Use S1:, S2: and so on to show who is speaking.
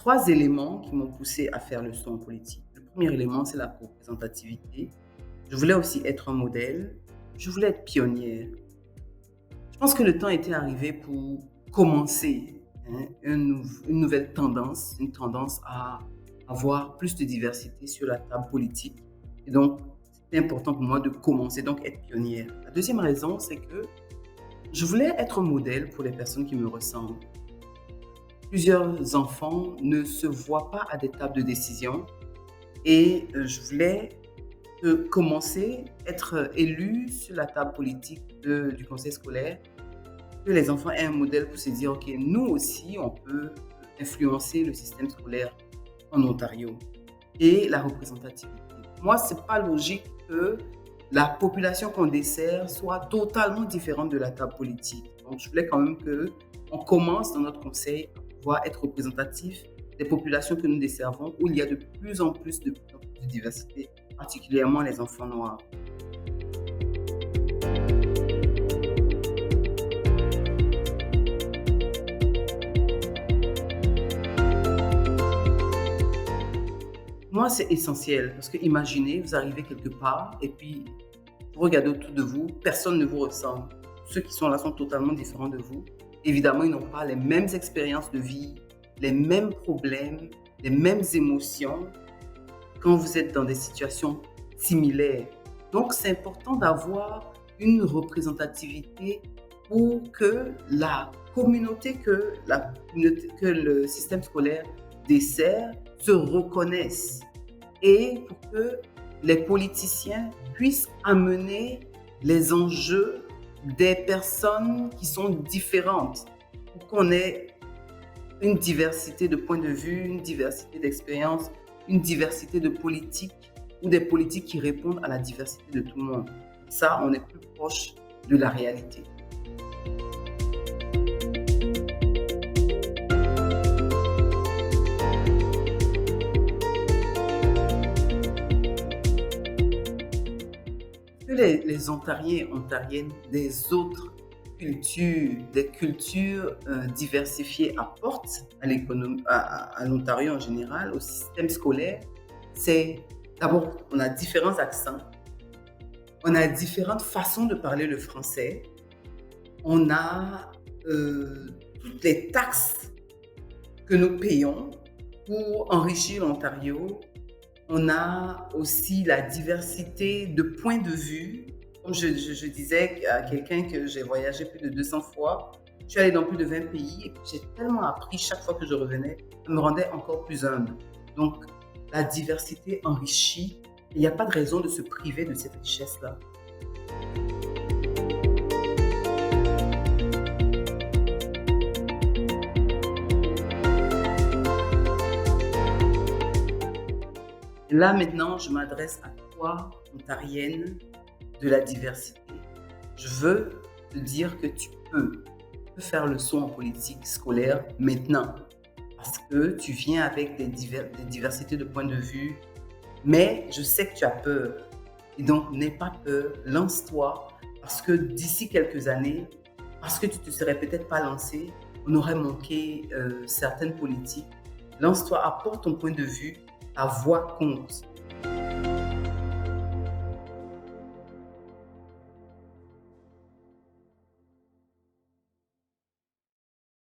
S1: 3 éléments qui m'ont poussé à faire le saut en politique. Le premier élément, c'est la représentativité. Je voulais aussi être un modèle. Je voulais être pionnière. Je pense que le temps était arrivé pour commencer, une nouvelle tendance, une tendance à avoir plus de diversité sur la table politique. Et donc, c'était important pour moi de commencer, donc être pionnière. La deuxième raison, c'est que je voulais être un modèle pour les personnes qui me ressemblent. Plusieurs enfants ne se voient pas à des tables de décision et je voulais commencer, être élu sur la table politique du conseil scolaire, que les enfants aient un modèle pour se dire, OK, nous aussi, on peut influencer le système scolaire en Ontario. Et la représentativité. Moi, c'est pas logique que la population qu'on dessert soit totalement différente de la table politique. Donc, je voulais quand même qu'on commence dans notre conseil à pouvoir être représentatif des populations que nous desservons, où il y a de plus en plus de diversité, particulièrement les enfants noirs. Moi, c'est essentiel parce que imaginez, vous arrivez quelque part et puis vous regardez autour de vous, personne ne vous ressemble. Ceux qui sont là sont totalement différents de vous. Évidemment, ils n'ont pas les mêmes expériences de vie, les mêmes problèmes, les mêmes émotions quand vous êtes dans des situations similaires. Donc, c'est important d'avoir une représentativité pour que la communauté que le système scolaire dessert se reconnaisse et pour que les politiciens puissent amener les enjeux des personnes qui sont différentes pour qu'on ait une diversité de points de vue, une diversité d'expériences, une diversité de politiques ou des politiques qui répondent à la diversité de tout le monde. Ça, on est plus proche de la réalité. Que les Ontariens et Ontariennes des autres cultures, des cultures diversifiées apportent à l'économie, à l'Ontario en général, au système scolaire, c'est d'abord, on a différents accents, on a différentes façons de parler le français, on a toutes les taxes que nous payons pour enrichir l'Ontario. On a aussi la diversité de points de vue. Comme je disais à quelqu'un que j'ai voyagé plus de 200 fois, je suis allée dans plus de 20 pays et j'ai tellement appris chaque fois que je revenais, ça me rendait encore plus humble. Donc, la diversité enrichit et il n'y a pas de raison de se priver de cette richesse-là. Là, maintenant, je m'adresse à toi, ontarienne de la diversité. Je veux te dire que tu peux faire le saut en politique scolaire maintenant parce que tu viens avec des diversités de points de vue, mais je sais que tu as peur. Et donc, n'aie pas peur, lance-toi parce que d'ici quelques années, parce que tu ne te serais peut-être pas lancé, on aurait manqué certaines politiques. Lance-toi, apporte ton point de vue, ta voix compte.